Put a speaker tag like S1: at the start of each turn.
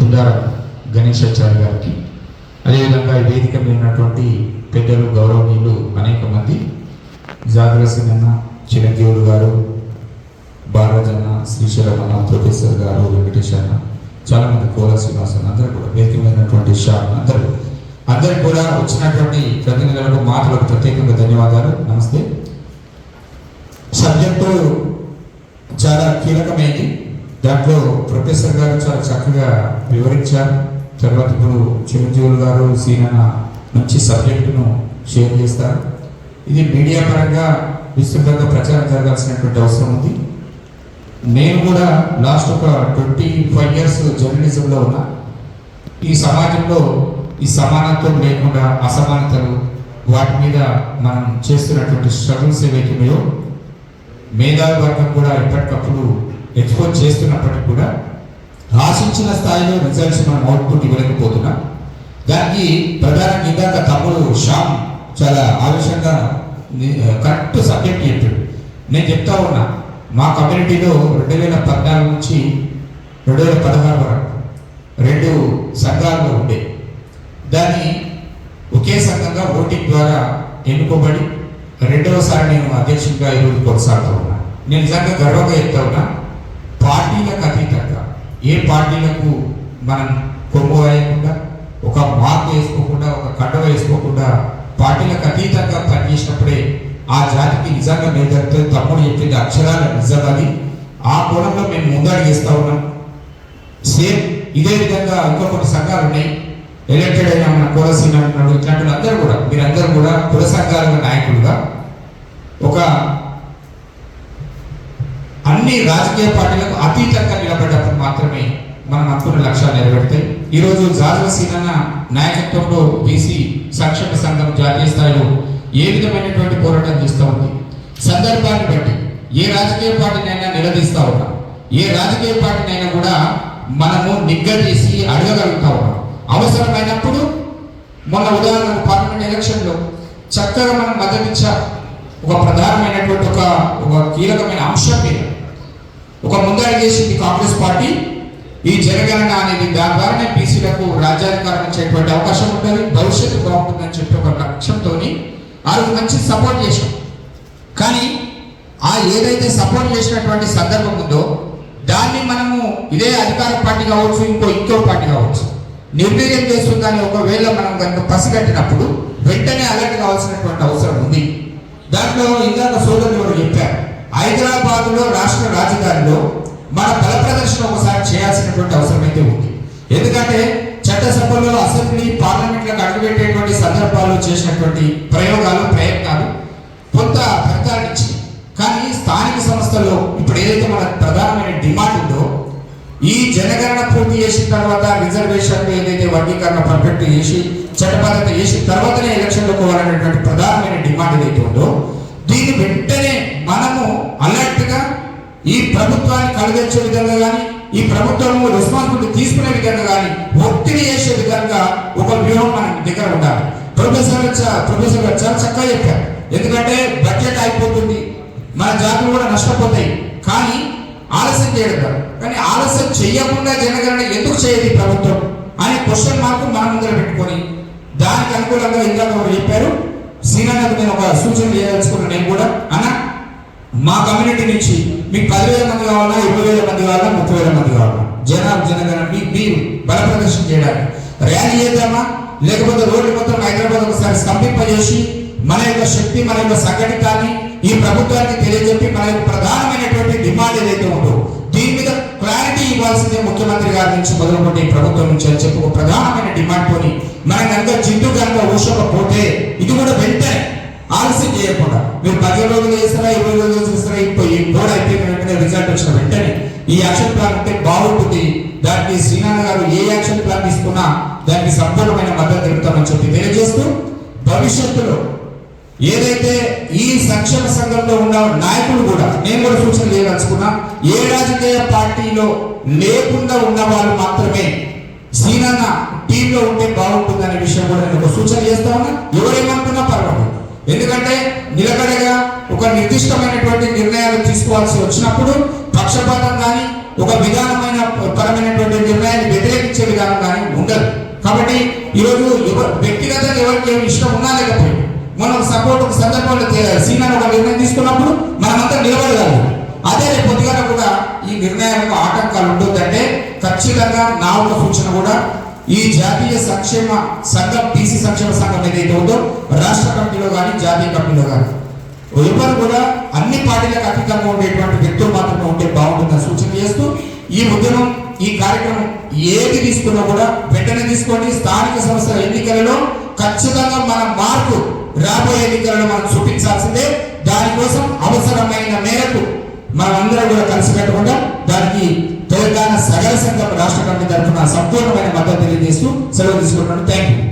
S1: దుందార గణేశాచారి గారికి, అదేవిధంగా ఈ వేదిక మీద ఉన్నటువంటి పెద్దలు గౌరవనీయులు అనేక మంది, జాగ్రసీనన్న, చిరంజీవులు గారు, బాలరాజన్న, శ్రీశైలమన్న, ప్రొఫెసర్ గారు, వెంకటేష్ అన్న, చాలామంది, కోల శ్రీనివాస్ అందరూ కూడా, వేదిక మీద ఉన్నటువంటి షాప్ అందరూ కూడా వచ్చినటువంటి ప్రతినిధులకు మాటలకు ప్రత్యేకంగా ధన్యవాదాలు. నమస్తే. సబ్జెక్టు చాలా కీలకమైంది. దాంట్లో ప్రొఫెసర్ గారు చాలా చక్కగా వివరించారు. తర్వాత ఇప్పుడు చిరంజీవులు గారు సీనన్న మంచి సబ్జెక్టును షేర్ చేస్తారు. ఇది మీడియా పరంగా విస్తృతంగా ప్రచారం జరగాల్సినటువంటి అవసరం ఉంది. నేను కూడా లాస్ట్ ఒక 25 years జర్నలిజంలో ఉన్నా. ఈ సమాజంలో ఈ సమానత్వం లేకుండా అసమానతలు, వాటి మీద మనం చేస్తున్నటువంటి స్ట్రగుల్స్ ఏవైతున్నాయో మేధావి వర్గం కూడా ఎప్పటికప్పుడు ఎక్స్పోజ్ చేస్తున్నప్పటికీ కూడా ఆశించిన స్థాయిలో రిజల్ట్స్ మనం అవుట్పుట్ ఇవ్వలేకపోతున్నాం. దానికి ప్రధానంగా ఇందాక తమ్ముడు శ్యామ్ చాలా ఆవేశంగా కరెక్ట్ సబ్జెక్ట్ చెప్పాడు. నేను చెప్తా ఉన్నా, మా కమ్యూనిటీలో 2014 నుంచి 2016 వరకు 2 సంఘాల్లో ఉండే, దాన్ని ఒకే సంఘంగా ఓటింగ్ ద్వారా ఎన్నుకోబడి రెండవసారి నేను అధ్యక్షుడిగా ఈరోజు కొనసాగుతూ ఉన్నా. నేను నిజంగా గర్వంగా చెప్తా ఉన్నా, పార్టీలకు అతీతంగా ఏ పార్టీలకు మనం కొమ్ము వేయకుండా, ఒక మార్క్ వేసుకోకుండా, ఒక కండవ వేసుకోకుండా పార్టీలకు అతీతంగా పనిచేసినప్పుడే ఆ జాతికి నిజంగా మేధతో తమ్ముడు చెప్పింది అక్షరాల నిజమని ఆ కోణంలో మేము ముందడుగేస్తూ ఉన్నాం. సేమ్ ఇదే విధంగా ఇంకో కొన్ని సంఘాలు ఉన్నాయి. ఎలక్టెడ్ అయిన మన కులసీన అంటున్నాడు, ఇట్లాంటి అందరూ కూడా, మీరందరూ కూడా కుల సంఘాల నాయకులుగా ఒక అన్ని రాజకీయ పార్టీలకు అతీతంగా నిలబడ్డప్పుడు మాత్రమే మనం అనుకున్న లక్ష్యాలు నెరవేరుతాయి. ఈరోజు జాగ్రసీనన్న నాయకత్వంలో బీసీ సంక్షేమ సంఘం జాతీయ స్థాయిలో ఏ విధమైనటువంటి పోరాటం చేస్తూ ఉంది. సందర్భాన్ని బట్టి ఏ రాజకీయ పార్టీనైనా నిలదీస్తూ ఉన్నాం, ఏ రాజకీయ పార్టీనైనా కూడా మనము నిగ్గదీసి అడగగలుగుతా ఉన్నాం. అవసరమైనప్పుడు మొన్న ఉదాహరణకు పార్లమెంట్ ఎలక్షన్లో చక్కగా మనం మద్దతు ఇచ్చాం. ఒక ప్రధానమైనటువంటి ఒక కీలకమైన అంశం మీద ఒక ముందడుగు చేసింది కాంగ్రెస్ పార్టీ. ఈ జనగణన అనేది దాని ద్వారానే బీసీలకు రాజ్యాధికారం ఇచ్చేటువంటి అవకాశం ఉంటుంది, భవిష్యత్తు బాగుంటుందని చెప్పి ఒక లక్ష్యంతో ఆ రోజు మంచి సపోర్ట్ చేశాం. కానీ ఆ ఏదైతే సపోర్ట్ చేసినటువంటి సందర్భం ఉందో దాన్ని మనము ఇదే అధికార పార్టీ కావచ్చు, ఇంకో పార్టీ కావచ్చు, నిర్వీర్యం చేస్తుందని ఒకవేళ మనం కనుక పసిగట్టినప్పుడు వెంటనే అలర్ట్ కావాల్సినటువంటి అవసరం ఉంది. దాంట్లో ఇందాక సోదరులు కూడా చెప్పారు, హైదరాబాద్లో రాష్ట్ర రాజధానిలో మన బల ప్రదర్శన ఒకసారి చేయాల్సినటువంటి అవసరం అయితే ఉంది. ఎందుకంటే చట్టసభలో, అసెంబ్లీ, పార్లమెంట్లకు అడుగుపెట్టేటువంటి సందర్భాల్లో చేసినటువంటి ప్రయత్నాలు కొంత ఫలితాలు ఇచ్చింది. కానీ స్థానిక సంస్థల్లో ఇప్పుడు ఏదైతే మన ప్రధానమైన డిమాండ్ ఉందో, ఈ జనగణన పూర్తి చేసిన తర్వాత రిజర్వేషన్లు ఏదైతే వర్గీకరణ పర్ఫెక్ట్ చేసి చట్టబద్ధత చేసిన తర్వాతనే ఎలక్షన్లో పోవాలనేటువంటి ప్రధానమైన డిమాండ్ ఏదైతే ఉందో, దీన్ని వెంటనే మనము అలర్ట్గా ఈ ప్రభుత్వాన్ని కలగచ్చే విధంగా కానీ, ఈ ప్రభుత్వం రెస్పాన్సిబిలిటీ తీసుకునే విధంగా కానీ, ఒత్తిడి చేసే విధంగా ఒక వ్యూహం మన దగ్గర ఉండాలి. ప్రొఫెసర్ గారు చాలా చక్కగా చెప్పారు. ఎందుకంటే బడ్జెట్ అయిపోతుంది, మన జాతులు కూడా నష్టపోతాయి. కానీ ఆలస్యం చేయడం, కానీ ఆలస్యం చేయకుండా జనగణన ఎందుకు చేయదు ప్రభుత్వం అనే క్వశ్చన్ మార్క్ మన ముందర పెట్టుకొని దానికి అనుకూలంగా ఇందాక ఒకరు చెప్పారు. శ్రీనన్నకు నేను ఒక సూచన చేయదలుచుకున్నాను. నేను కూడా అన్న, మా కమ్యూనిటీ నుంచి మీకు 10,000 మంది కావాలా, 20,000 మంది కావాలా, 30,000 మంది కావాలా, జనగణన మీరు బల ప్రదర్శన చేయడానికి ర్యాలీ చేద్దామా, లేకపోతే రోడ్డు మొత్తం హైదరాబాద్ ఒకసారి స్తంభింపజేసి మన యొక్క శక్తి, మన యొక్క సంఘటితాన్ని ఈ ప్రభుత్వానికి తెలియజెప్పి మన యొక్క ప్రధానమైనటువంటి డిమాండ్ ఏదైతే ఉందో దీని మీద క్లారిటీ ఇవ్వాల్సిందే ముఖ్యమంత్రి గారి నుంచి మొదలుపెట్టి ప్రభుత్వం నుంచి అని చెప్పి ఒక ప్రధానమైన డిమాండ్ తోని మనం కనుక జిడ్డు కనుక ఊసకపోతే ఇది కూడా వెంటనే ఆలస్యం చేయకుండా మీరు 10 రోజులు చేస్తారా, 20 రోజులు చేస్తారా, ఈ బోర్డు అయిపోయిన వెంటనే రిజల్ట్ వచ్చిన వెంటనే ఈ యాక్షన్ ప్లాన్ ఉంటే బాగుంటుంది. దానికి శ్రీనాథ్ గారు ఏ యాక్షన్ ప్లాన్ తీసుకున్నా దానికి సంపూర్ణమైన మద్దతు తెలుపుతామని చెప్పి తెలియజేస్తూ, భవిష్యత్తులో ఏదైతే ఈ సంక్షేమ సంఘంలో ఉన్న నాయకులు కూడా నేను కూడా సూచన చేయదలుచుకున్నా, ఏ రాజకీయ పార్టీలో లేకుండా ఉన్న వాళ్ళు మాత్రమే శ్రీనన్న టీంలో ఉంటే బాగుంటుందనే విషయం కూడా నేను ఒక సూచన చేస్తా ఉన్నా. ఎవరేమనుకున్నా పర్వాలేదు, ఎందుకంటే నిలకడగా ఒక నిర్దిష్టమైనటువంటి నిర్ణయాలు తీసుకోవాల్సి వచ్చినప్పుడు పక్షపాతం కానీ ఒక విధానమైన పరమైనటువంటి నిర్ణయాన్ని వ్యతిరేకించే విధానం కాబట్టి ఈరోజు వ్యక్తిగతంగా ఎవరికి ఏమి ఇష్టం ఉన్నా లేకపోయింది, మనం సపోర్ట్ ఒక సందర్భంలో సీనియర్ ఒక నిర్ణయం తీసుకున్నప్పుడు మనమంతా నిలబడగలం. అదే రేపు పొద్దుగాల కూడా ఈ నిర్ణయాలకు ఆటంకాలు ఉండొద్దంటే ఖచ్చితంగా నా ఒక సూచన కూడా ఈ జాతీయ సంక్షేమ సంఘం బీసీ సంక్షేమ సంఘం ఏదైతే ఉందో రాష్ట్ర కమిటీలో కానీ జాతీయ కమిటీలో కానీ ఎవరు కూడా అన్ని పార్టీలకు అతీతంగా ఉండేటువంటి వ్యక్తులు మాత్రమే ఉంటే బాగుంటుందని సూచన చేస్తూ ఈ ఉద్యమం ఈ కార్యక్రమం ఏది తీసుకున్నా కూడా వెంటనే తీసుకోండి. స్థానిక సంస్థల ఎన్నికలలో ఖచ్చితంగా మన మార్పు రాబోయే ఎన్నికలలో మనం చూపించాల్సిందే. దానికోసం అవసరమైన మేరకు మనమందరం కూడా కలిసి కట్టకుండా దానికి తెలంగాణ సగల సంఘం రాష్ట్ర కమిటీ తరఫున సంపూర్ణమైన మద్దతు తెలియజేస్తూ సెలవు తీసుకుంటున్నాను. Thank you.